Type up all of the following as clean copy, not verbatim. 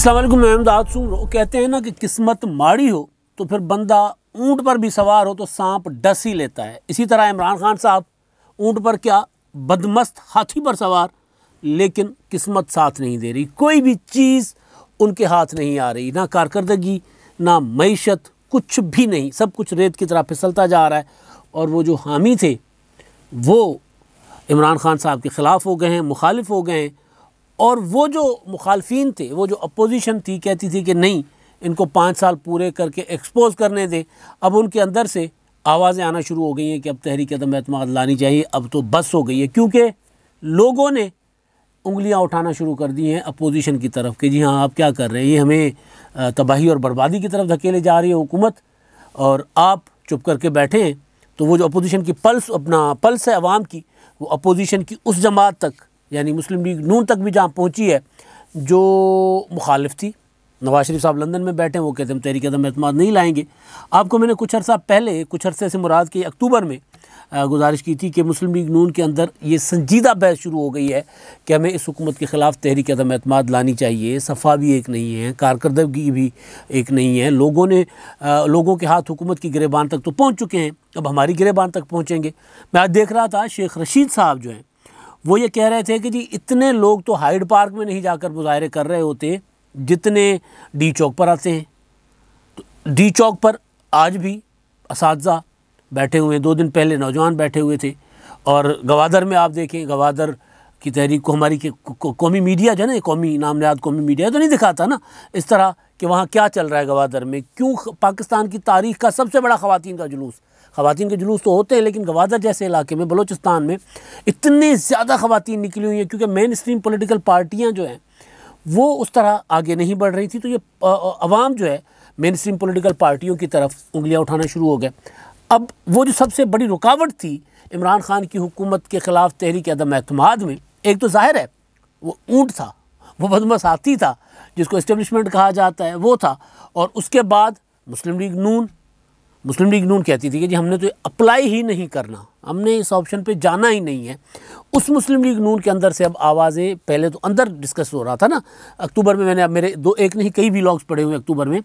अस्सलाम वालेकुम, मैं इमदाद सूर। कहते हैं ना कि किस्मत माड़ी हो तो फिर बंदा ऊँट पर भी सवार हो तो सांप डस ही लेता है। इसी तरह इमरान खान साहब ऊँट पर क्या, बदमस्त हाथी पर सवार, लेकिन किस्मत साथ नहीं दे रही। कोई भी चीज़ उनके हाथ नहीं आ रही, ना कारकर्दगी ना मईशत, कुछ भी नहीं। सब कुछ रेत की तरह फिसलता जा रहा है। और वो जो हामी थे वो इमरान खान साहब के ख़िलाफ़ हो गए हैं, मुखालिफ हो गए हैं। और वो जो मुखालफीन थे, वो जो अपोजिशन थी, कहती थी कि नहीं, इनको 5 साल पूरे करके एक्सपोज करने दें। अब उनके अंदर से आवाज़ें आना शुरू हो गई हैं कि अब तहरीक अदम एतमाद लानी चाहिए, अब तो बस हो गई है। क्योंकि लोगों ने उंगलियां उठाना शुरू कर दी हैं अपोजिशन की तरफ कि जी हाँ, आप क्या कर रहे हैं, ये हमें तबाही और बर्बादी की तरफ धकेले जा रही है हुकूमत, और आप चुप करके बैठे हैं। तो वो जो अपोजिशन की पल्स है अवाम की, वो अपोजिशन की उस जमात तक, यानी मुस्लिम लीग नून तक भी जहाँ पहुँची है, जो मुखालिफ थी। नवाज शरीफ साहब लंदन में बैठे हैं, वो कहते हैं हम तहरीक अदम एतमाद नहीं लाएंगे। आपको मैंने कुछ अरसे से मुराद के अक्टूबर में गुजारिश की थी कि मुस्लिम लीग नून के अंदर ये संजीदा बहस शुरू हो गई है कि हमें इस हुकूमत के ख़िलाफ़ तहरीक अदम एतमाद लानी चाहिए। सफ़ा भी एक नहीं है, कारकर्दगी भी एक नहीं है। लोगों के हाथ हुकूमत की गिरेबान तक तो पहुँच चुके हैं, अब हमारी गिरेबान तक पहुँचेंगे। मैं आज देख रहा था शेख रशीद साहब जो हैं, वो ये कह रहे थे कि जी इतने लोग तो हाइड पार्क में नहीं जाकर मुजाहरे कर रहे होते जितने डी चौक पर आते हैं। तो डी चौक पर आज भी असातिज़ा बैठे हुए हैं, 2 दिन पहले नौजवान बैठे हुए थे। और गवादर में आप देखें, गवादर की तहरीक को हमारी कौमी मीडिया जो है ना, कौमी नामनिहाद कौमी मीडिया तो नहीं दिखाता ना इस तरह कि वहाँ क्या चल रहा है गवादर में। क्यों पाकिस्तान की तारीख़ का सबसे बड़ा ख़वातीन के जुलूस तो होते हैं, लेकिन गवादर जैसे इलाके में, बलूचिस्तान में इतने ज़्यादा ख़वातीन निकली हुई हैं क्योंकि मेन स्ट्रीम पॉलिटिकल पार्टियाँ जो हैं वो उस तरह आगे नहीं बढ़ रही थी। तो ये अवाम जो है मेन स्ट्रीम पॉलिटिकल पार्टियों की तरफ उंगलियां उठाना शुरू हो गए। अब वो जो सबसे बड़ी रुकावट थी इमरान खान की हुकूमत के ख़िलाफ़ तहरीक अदम एतमाद में, एक तो ज़ाहिर है वो ऊँट था, वो बदमस्त हाथी था जिसको इस्टेब्लिशमेंट कहा जाता है, वो था। और उसके बाद मुस्लिम लीग नून कहती थी कि जी हमने तो अप्लाई ही नहीं करना, हमने इस ऑप्शन पे जाना ही नहीं है। उस मुस्लिम लीग नून के अंदर से अब आवाज़ें, पहले तो अंदर डिस्कस हो रहा था ना अक्टूबर में, मैंने अब मेरे एक नहीं कई व्लॉग्स पढ़े हुए अक्टूबर में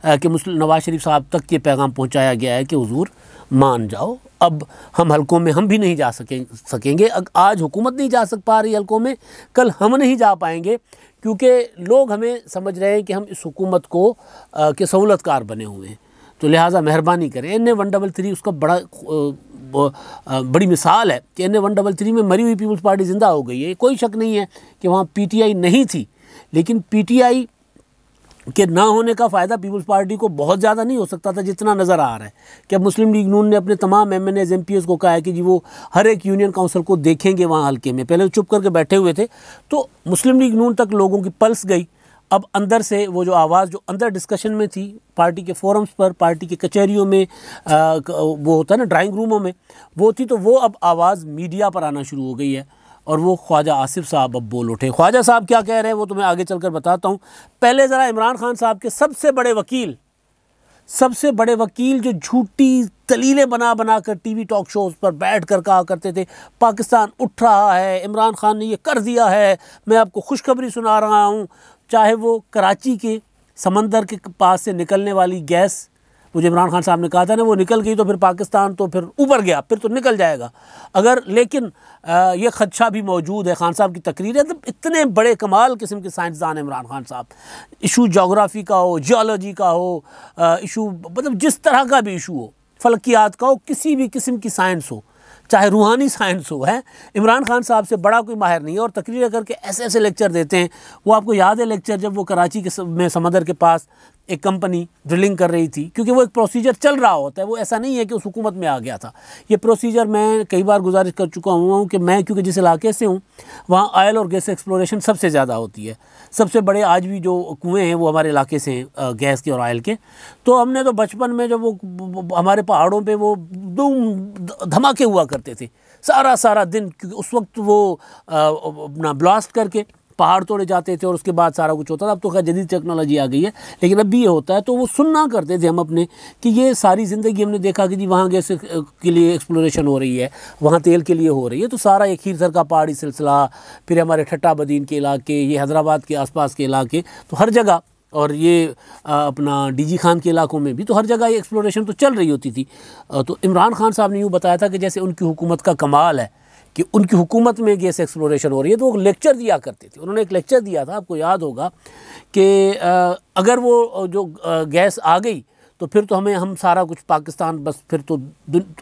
कि नवाज शरीफ साहब तक ये पैगाम पहुंचाया गया है कि हुजूर मान जाओ, अब हम हलकों में हम भी नहीं जा सकेंगे। आज हुकूमत नहीं जा पा रही हलकों में, कल हम नहीं जा पाएंगे, क्योंकि लोग हमें समझ रहे हैं कि हम इस हुकूमत को के सहूलतकार बने हुए हैं। तो लिहाजा मेहरबानी करें। NA-133 उसका बड़ी मिसाल है कि NA-133 में मरी हुई पीपल्स पार्टी ज़िंदा हो गई है। कोई शक नहीं है कि वहाँ PTI नहीं थी, लेकिन PTI के ना होने का फ़ायदा पीपल्स पार्टी को बहुत ज़्यादा नहीं हो सकता था जितना नज़र आ रहा है कि अब मुस्लिम लीग नून ने अपने तमाम MNAs MPs को कहा है कि जी वो हर एक यूनियन काउंसिल को देखेंगे वहाँ हल्के में। पहले तो चुप करके बैठे हुए थे, तो मुस्लिम लीग नून तक लोगों की पल्स गई। अब अंदर से वो जो आवाज़ जो अंदर डिस्कशन में थी, पार्टी के फोरम्स पर, पार्टी की कचहरियों में, वो होता है ना ड्राइंग रूमों में, वो थी, तो वो अब आवाज़ मीडिया पर आना शुरू हो गई है। और वो ख्वाजा आसिफ साहब अब बोल उठे। ख्वाजा साहब क्या कह रहे हैं वो तो मैं आगे चलकर बताता हूँ। पहले ज़रा इमरान खान साहब के सबसे बड़े वकील जो झूठी दलीलें बना कर टीवी टॉक शोज़ पर बैठ कर कहा करते थे पाकिस्तान उठ रहा है, इमरान खान ने ये कर दिया है, मैं आपको खुशखबरी सुना रहा हूँ। चाहे वो कराची के समंदर के पास से निकलने वाली गैस, वो जो इमरान खान साहब ने कहा था ना, वो निकल गई तो फिर पाकिस्तान तो फिर ऊपर गया, फिर तो निकल जाएगा अगर, लेकिन ये खदशा भी मौजूद है। खान साहब की तकरीर है, तो इतने बड़े कमाल किस्म के साइंसदान इमरान खान साहब। इशू जोग्राफ़ी का हो, जियोलॉजी का हो, इशू मतलब जिस तरह का भी इशू हो, फलकियात का हो, किसी भी किस्म की साइंस हो, चाहे रूहानी साइंस हो, है इमरान खान साहब से बड़ा कोई माहिर नहीं है। और तकरीर करके ऐसे लेक्चर देते हैं। वो आपको याद है लेक्चर जब वो कराची में समंदर के पास एक कंपनी ड्रिलिंग कर रही थी, क्योंकि वो एक प्रोसीजर चल रहा होता है, वो ऐसा नहीं है कि उस हुकूमत में आ गया था। ये प्रोसीजर मैं कई बार गुजारिश कर चुका हूँ कि मैं क्योंकि जिस इलाके से हूँ वहाँ ऑयल और गैस एक्सप्लोरेशन सबसे ज़्यादा होती है। सबसे बड़े आज भी जो कुएँ हैं वो हमारे इलाके से हैं, गैस के और ऑयल के। तो हमने तो बचपन में जब वो हमारे पहाड़ों पर वो धमाके हुआ करते थे सारा दिन, क्योंकि उस वक्त वो अपना ब्लास्ट करके पहाड़ तोड़े जाते थे और उसके बाद सारा कुछ होता था। अब तो खैर जदीद टेक्नोलॉजी आ गई है, लेकिन अब भी ये होता है। तो वो सुनना करते थे हम अपने कि ये सारी ज़िंदगी हमने देखा कि जी वहाँ गैस के लिए एक्सप्लोरेशन हो रही है, वहाँ तेल के लिए हो रही है। तो सारा एक खीरसर का पहाड़ी सिलसिला, फिर हमारे ठट्टा बदीन के इलाके, ये हैदराबाद के आसपास के इलाके, तो हर जगह, और ये अपना डीजी खान के इलाकों में भी, तो हर जगह ये एक्सप्लोरेशन तो चल रही होती थी। तो इमरान खान साहब ने यूँ बताया था कि जैसे उनकी हुकूमत का कमाल है कि उनकी हुकूमत में गैस एक्सप्लोरेशन हो रही है। तो वो लेक्चर दिया करते थे। उन्होंने एक लेक्चर दिया था, आपको याद होगा, कि अगर वो जो गैस आ गई तो फिर तो हम सारा कुछ पाकिस्तान बस फिर तो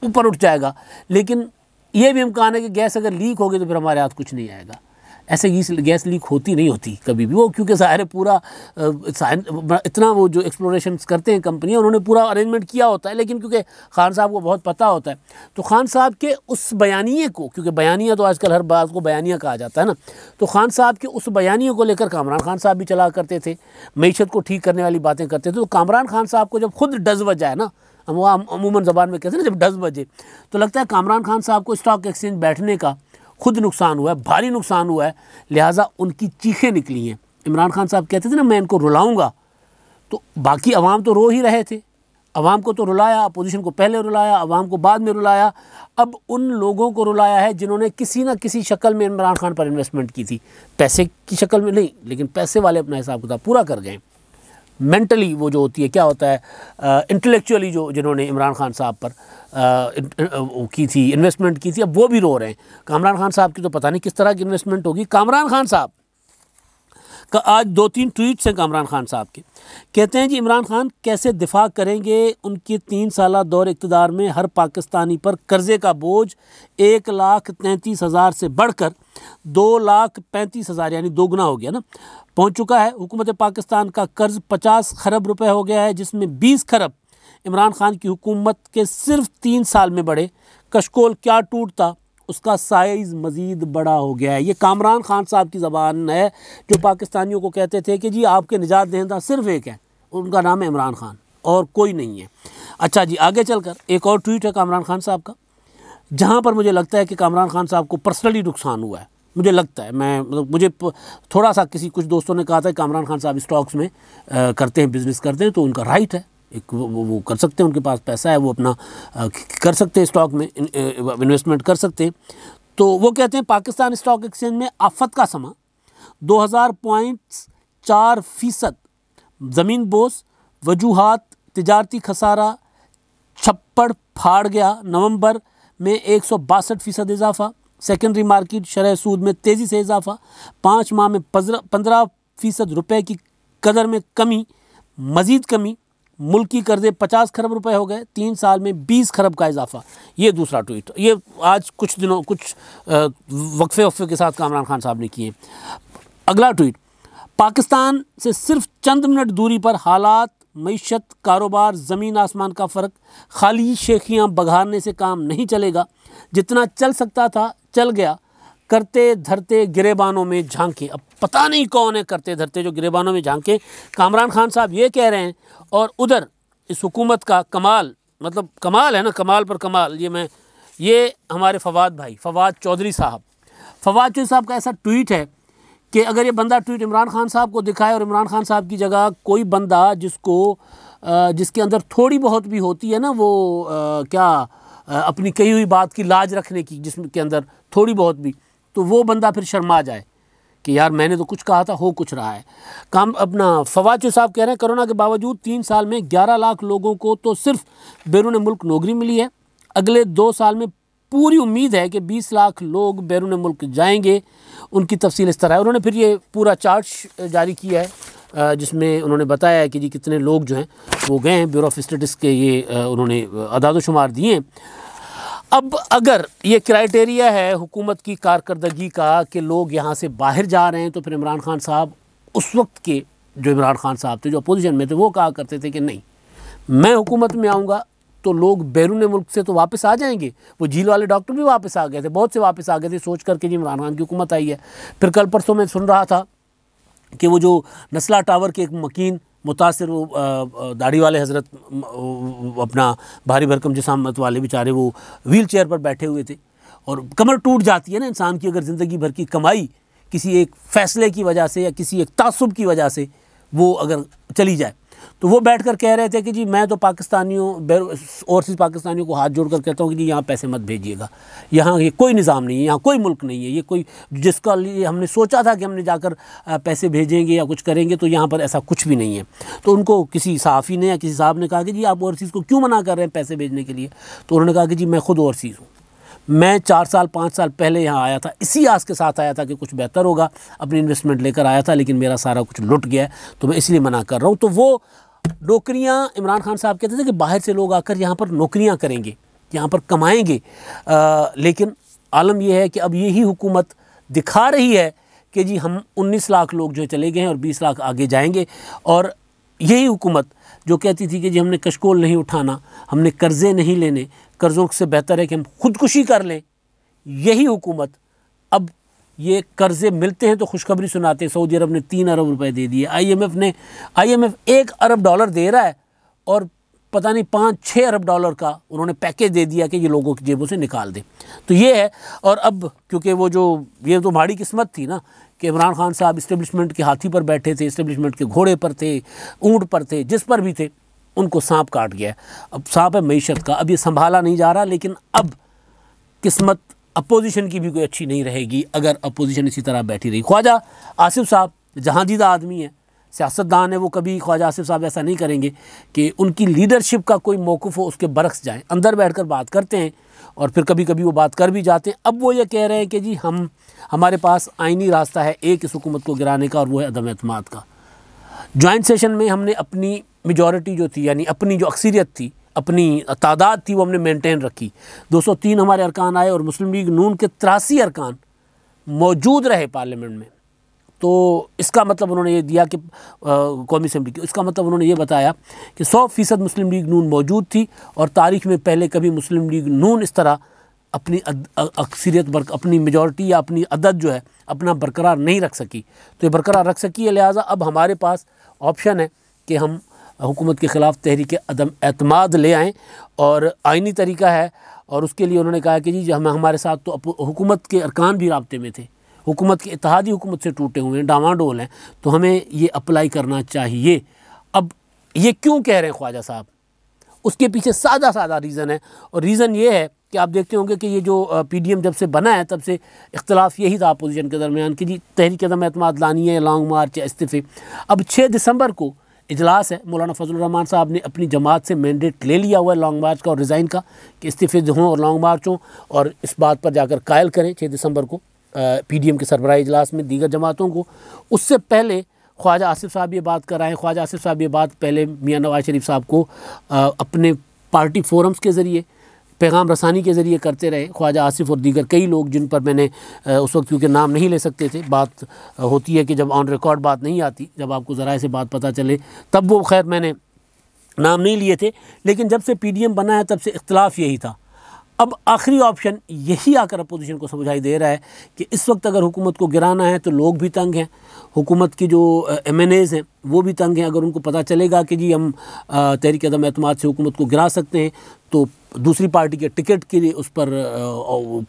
ऊपर उठ जाएगा, लेकिन ये भी इम्कान है कि गैस अगर लीक होगी तो फिर हमारे हाथ कुछ नहीं आएगा। ऐसे गैस लीक होती नहीं होती कभी भी वो, क्योंकि ज़ाहिर है पूरा इतना वो जो एक्सप्लोरेशन करते हैं कंपनियां, उन्होंने पूरा अरेंजमेंट किया होता है। लेकिन क्योंकि खान साहब को बहुत पता होता है, तो खान साहब के उस बयानिए को, क्योंकि बयानिया तो आजकल हर बात को बयानिया कहा जाता है ना, तो खान साहब के उस बयानिए को लेकर कामरान खान साहब भी चला करते थे, मईशत को ठीक करने वाली बातें करते थे। तो कामरान खान साहब को जब खुद डज बज जाए ना, हम वो अमूमन ज़बान में कहते हैं ना, जब डज बजे, तो लगता है कामरान खान साहब को स्टॉक एक्सचेंज बैठने का खुद नुकसान हुआ है, भारी नुकसान हुआ है, लिहाजा उनकी चीखें निकली हैं। इमरान खान साहब कहते थे ना, मैं इनको रुलाऊंगा, तो बाकी अवाम तो रो ही रहे थे। अवाम को तो रुलाया, अपोजिशन को पहले रुलाया, अवाम को बाद में रुलाया। अब उन लोगों को रुलाया है जिन्होंने किसी न किसी शक्ल में इमरान खान पर इन्वेस्टमेंट की थी, पैसे की शक्ल में नहीं, लेकिन पैसे वाले अपना हिसाब किताब पूरा कर गए। मेंटली वो जो होती है, क्या होता है, इंटेलेक्चुअली जो जिन्होंने इमरान खान साहब पर की थी, इन्वेस्टमेंट की थी, अब वो भी रो रहे हैं। कामरान खान साहब की तो पता नहीं किस तरह की इन्वेस्टमेंट होगी। कामरान खान साहब का आज 2-3 ट्वीट्स हैं कामरान खान साहब के। कहते हैं जी, इमरान खान कैसे दिफा करेंगे उनके 3 साला दौर इक़्तिदार में हर पाकिस्तानी पर कर्ज़े का बोझ 1,33,000 से बढ़कर 2,35,000 यानी दोगुना हो गया ना, पहुंच चुका है। हुकूमत पाकिस्तान का कर्ज़ 50 खरब रुपए हो गया है, जिसमें 20 खरब इमरान खान की हुकूमत के सिर्फ 3 साल में बढ़े। कशकोल क्या टूटता, उसका साइज़ मज़ीद बड़ा हो गया है। ये कामरान खान साहब की ज़बान है, जो पाकिस्तानियों को कहते थे कि जी आपके निजात दहिंदा सिर्फ एक है, उनका नाम है इमरान खान और कोई नहीं है। अच्छा जी, आगे चलकर एक और ट्वीट है कामरान खान साहब का, जहाँ पर मुझे लगता है कि कामरान खान साहब को पर्सनली नुकसान हुआ है। मुझे लगता है, मैं मतलब मुझे थोड़ा सा कुछ दोस्तों ने कहा था कि कामरान खान साहब स्टॉक्स में करते हैं, बिज़नेस करते हैं, तो उनका राइट है, एक वो कर सकते हैं, उनके पास पैसा है, वो अपना कर सकते हैं, स्टॉक में इन्वेस्टमेंट कर सकते हैं। तो वो कहते हैं पाकिस्तान स्टॉक एक्सचेंज में आफत का समा 2000.4% ज़मीन बोस, वजूहात, तिजारती खसारा, छप्पड़ फाड़ गया। नवंबर में 162% इजाफा। सेकेंडरी मार्केट शरह सूद में तेज़ी से इजाफा। 5 माह में 15% रुपए की कदर में कमी, मज़ीद कमी। मुल्की कर्जे 50 खरब रुपए हो गए, 3 साल में 20 खरब का इजाफा। ये दूसरा ट्वीट, ये आज कुछ वक्फे के साथ कामरान खान साहब ने किए। अगला ट्वीट, पाकिस्तान से सिर्फ चंद मिनट दूरी पर हालात, मईशत, कारोबार ज़मीन आसमान का फ़र्क। खाली शेखियाँ बघारने से काम नहीं चलेगा, जितना चल सकता था चल गया। करते धरते गिरेबानों में झांके, अब पता नहीं कौन है करते धरते जो गिरेबानों में झांके। कामरान खान साहब ये कह रहे हैं, और उधर इस हुकूमत का कमाल, मतलब कमाल है ना, कमाल पर कमाल। ये हमारे फवाद चौधरी साहब का ऐसा ट्वीट है कि अगर ये बंदा ट्वीट इमरान खान साहब को दिखाए और इमरान खान साहब की जगह कोई बंदा जिसके अंदर थोड़ी बहुत भी होती है ना, वो अपनी कही हुई बात की लाज रखने की, जिसके अंदर थोड़ी बहुत भी, तो वो बंदा फिर शर्मा जाए कि यार मैंने तो कुछ कहा था, हो कुछ रहा है। फवाद साहब कह रहे हैं, कोरोना के बावजूद 3 साल में 11 लाख लोगों को तो सिर्फ बैरून मुल्क नौकरी मिली है। अगले 2 साल में पूरी उम्मीद है कि 20 लाख लोग बैरून मुल्क जाएंगे। उनकी तफसील इस तरह है। उन्होंने फिर ये पूरा चार्ट जारी किया है, जिसमें उन्होंने बताया है कि जी कितने लोग जो हैं वो गए हैं। ब्यूरो ऑफ स्टैटिस्टिक्स के ये उन्होंने अदाद शुमार दिए हैं। अब अगर ये क्राइटेरिया है हुकूमत की कारकर्दगी का कि लोग यहाँ से बाहर जा रहे हैं, तो फिर इमरान खान साहब उस वक्त के जो इमरान खान साहब थे, जो अपोजिशन में थे, वो कहा करते थे कि नहीं, मैं हुकूमत में आऊँगा तो लोग बैरून मुल्क से तो वापस आ जाएंगे। वो झील वाले डॉक्टर भी वापस आ गए थे, बहुत से वापस आ गए थे, सोच करके जी इमरान खान की हुकूमत आई है। फिर कल परसों में सुन रहा था कि वो जो नस्ला टावर के एक मकीन मुतासिर, वो दाढ़ी वाले हज़रत, अपना भारी भरकम जिसामत वाले बेचारे, वो व्हील चेयर पर बैठे हुए थे। और कमर टूट जाती है ना इंसान की, अगर ज़िंदगी भर की कमाई किसी एक फ़ैसले की वजह से या किसी एक तासुब की वजह से वो अगर चली जाए। तो वो बैठकर कह रहे थे कि जी मैं तो पाकिस्तानियों ओवरसीज़ पाकिस्तानियों को हाथ जोड़कर कहता हूँ कि जी यहाँ पैसे मत भेजिएगा, यहाँ ये कोई निज़ाम नहीं है, यहाँ कोई मुल्क नहीं है, ये कोई जिसका लिए हमने सोचा था कि हमने जाकर पैसे भेजेंगे या कुछ करेंगे, तो यहाँ पर ऐसा कुछ भी नहीं है। तो उनको किसी सहाफ़ी ने या किसी साहब ने कहा कि जी आप ओवरसीज़ को क्यों मना कर रहे हैं पैसे भेजने के लिए? तो उन्होंने कहा कि जी मैं ख़ुद ओवरसीज़ हूँ, मैं 4 साल 5 साल पहले यहाँ आया था, इसी आस के साथ आया था कि कुछ बेहतर होगा, अपनी इन्वेस्टमेंट लेकर आया था, लेकिन मेरा सारा कुछ लुट गया है, तो मैं इसलिए मना कर रहा हूँ। तो वो नौकरियाँ, इमरान खान साहब कहते थे कि बाहर से लोग आकर यहाँ पर नौकरियाँ करेंगे, यहाँ पर कमाएंगे, लेकिन आलम यह है कि अब यही हुकूमत दिखा रही है कि जी हम 19 लाख लोग जो चले गए हैं और 20 लाख आगे जाएंगे। और यही हुकूमत जो कहती थी कि जी हमने कशकोल नहीं उठाना, हमने कर्ज़े नहीं लेने, कर्ज़ों से बेहतर है कि हम खुदकुशी कर लें, यही हुकूमत अब ये कर्ज़े मिलते हैं तो खुशखबरी सुनाते हैं। सऊदी अरब ने 3 अरब रुपए दे दिए, IMF 1 अरब डॉलर दे रहा है और पता नहीं 5-6 अरब डॉलर का उन्होंने पैकेज दे दिया कि ये लोगों की जेबों से निकाल दें। तो ये है। और अब क्योंकि वो जो ये तो माड़ी किस्मत थी ना कि इमरान खान साहब इस्टेब्लिशमेंट के हाथी पर बैठे थे, इस्टेब्लिशमेंट के घोड़े पर थे, ऊँट पर थे, जिस पर भी थे, उनको सांप काट गया। अब सांप है मईशत का, अब ये संभाला नहीं जा रहा। लेकिन अब किस्मत अपोजिशन की भी कोई अच्छी नहीं रहेगी अगर अपोजिशन इसी तरह बैठी रही। ख्वाजा आसिफ साहब जहांदीदा आदमी है, सियासतदान है, वो कभी ख्वाजा आसिफ साहब ऐसा नहीं करेंगे कि उनकी लीडरशिप का कोई मौक़िफ़ हो उसके बरक्स जाएँ। अंदर बैठकर बात करते हैं और फिर कभी कभी वो बात कर भी जाते हैं। अब वो ये कह रहे हैं कि जी हमारे पास आइनी रास्ता है एक इस हुकूमत को गिराने का, और वो है अदम एतमाद का। जॉइंट सेशन में हमने अपनी मेजॉरिटी जो थी, यानी अपनी जो अक्सरियत थी, अपनी तादाद थी, वो हमने मेंटेन रखी। 203 हमारे अरकान आए और मुस्लिम लीग नून के 83 अरकान मौजूद रहे पार्लियामेंट में। तो इसका मतलब उन्होंने ये दिया कि कौमी असम्बली की, इसका मतलब उन्होंने ये बताया कि 100% मुस्लिम लीग नून मौजूद थी और तारीख़ में पहले कभी मुस्लिम लीग नून इस तरह अपनी अक्सरियत अपनी मेजॉरिटी या अपनी अदद जो है अपना बरकरार नहीं रख सकी। तो ये बरकरार रख सकी है, लिहाजा अब हमारे पास ऑप्शन है कि हम हुकूमत के ख़िलाफ़ तहरीक अदम एतमाद ले आएँ, और आइनी तरीका है। और उसके लिए उन्होंने कहा कि जी हमारे साथ तो हुकूमत के अरकान भी राब्ते में थे, हुकूमत के इत्तेहादी हुकूमत से टूटे हुए हैं, डामाडोल हैं, तो हमें ये अप्लाई करना चाहिए। अब ये क्यों कह रहे हैं ख्वाजा साहब, उसके पीछे सादा रीज़न है। और रीज़न ये है कि आप देखते होंगे कि ये जो PDM जब से बना है तब से इख्तलाफ यही था अपोजिशन के दरमियान कि जी तहरीक अदम एतमाद लानी है, लॉन्ग मार्च या इस्तीफ़े। अब 6 दिसंबर को इजलास है, मौलाना फजलुर रहमान साहब ने अपनी जमात से मैंडेट ले लिया हुआ है लॉन्ग मार्च का और रिज़ाइन का, कि इस्तीफ़े हों और लॉन्ग मार्च हों, और इस बात पर जाकर कायल करें 6 दिसंबर को PDM के सरबराही इजलास में दीगर जमातों को। उससे पहले ख्वाजा आसिफ साहब ये बात कर रहे हैं। ख्वाजा आसिफ साहब ये बात पहले मियाँ नवाज शरीफ साहब को अपने पार्टी फोरम्स के ज़रिए, पैगाम रसानी के ज़रिए करते रहे। ख्वाजा आसिफ और दीगर कई लोग जिन पर मैंने उस वक्त क्योंकि नाम नहीं ले सकते थे, बात होती है कि जब ऑन रिकॉर्ड बात नहीं आती, जब आपको ज़राए से बात पता चले तब वो खैर मैंने नाम नहीं लिए थे। लेकिन जब से PDM बना है तब से इख्तलाफ यही था। अब आखिरी ऑप्शन यही आकर अपोजिशन को समझाई दे रहा है कि इस वक्त अगर हुकूमत को गिराना है तो लोग भी तंग हैं, हुकूमत की जो MNAs हैं वो भी तंग हैं। अगर उनको पता चलेगा कि जी हम तहरीक अदम एतमाद से हुकूमत को गिरा सकते हैं तो दूसरी पार्टी के टिकट के लिए उस पर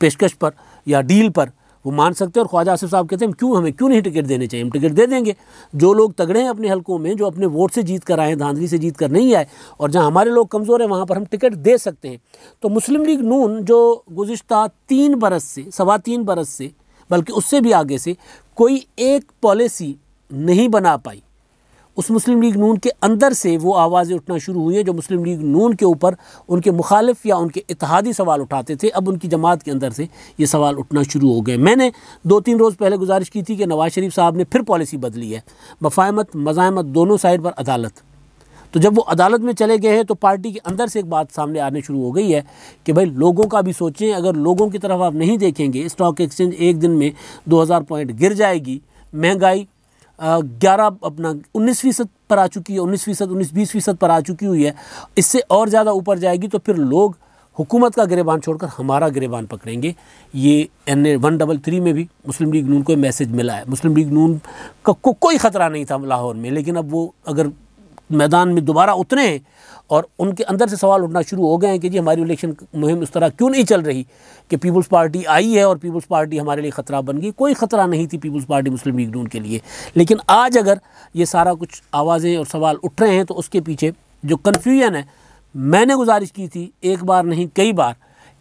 पेशकश पर या डील पर वो मान सकते हैं। और ख्वाजा आसिफ साहब कहते हैं हमें क्यों नहीं टिकट देने चाहिए, हम टिकट दे देंगे। जो लोग तगड़े हैं अपने हलकों में, जो अपने वोट से जीत कर आए, धांधली से जीत कर नहीं आए, और जहां हमारे लोग कमज़ोर हैं वहां पर हम टिकट दे सकते हैं। तो मुस्लिम लीग नून जो गुज़िश्ता 3 बरस से, 3.25 बरस से, बल्कि उससे भी आगे से कोई एक पॉलिसी नहीं बना पाई, उस मुस्लिम लीग नून के अंदर से वो आवाज़ें उठना शुरू हुई हैं जो मुस्लिम लीग नून के ऊपर उनके मुखालिफ या उनके इत्तेहादी सवाल उठाते थे। अब उनकी जमात के अंदर से ये सवाल उठना शुरू हो गए। मैंने 2-3 रोज़ पहले गुजारिश की थी कि नवाज शरीफ साहब ने फिर पॉलिसी बदली है, मफाहमत मज़ाहमत दोनों साइड पर अदालत। तो जब वो अदालत में चले गए हैं तो पार्टी के अंदर से एक बात सामने आने शुरू हो गई है कि भाई लोगों का भी सोचें। अगर लोगों की तरफ आप नहीं देखेंगे, स्टॉक एक्सचेंज एक दिन में 2000 पॉइंट गिर जाएगी, महंगाई 19% पर आ चुकी है, 19-20% पर आ चुकी हुई है, इससे और ज़्यादा ऊपर जाएगी तो फिर लोग हुकूमत का गिरेबान छोड़कर हमारा गिरेबान पकड़ेंगे। ये NA 133 में भी मुस्लिम लीग नून को मैसेज मिला है। मुस्लिम लीग नून का कोई ख़तरा नहीं था लाहौर में, लेकिन अब वो अगर मैदान में दोबारा उतरे हैं और उनके अंदर से सवाल उठना शुरू हो गए हैं कि जी हमारी इलेक्शन मुहिम उस तरह क्यों नहीं चल रही कि पीपल्स पार्टी आई है और पीपल्स पार्टी हमारे लिए ख़तरा बन गई। कोई ख़तरा नहीं थी पीपल्स पार्टी मुस्लिम लीग नून के लिए। लेकिन आज अगर ये सारा कुछ आवाज़ें और सवाल उठ रहे हैं तो उसके पीछे जो कन्फ्यूजन है, मैंने गुजारिश की थी एक बार नहीं कई बार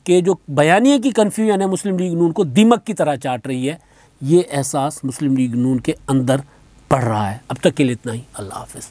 कि जो बयानिए की कन्फ्यूजन है मुस्लिम लीग नून को दीमक की तरह चाट रही है, ये एहसास मुस्लिम लीग नून के अंदर पड़ रहा है। अब तक के लिए इतना ही। अल्लाह हाफ़िज़।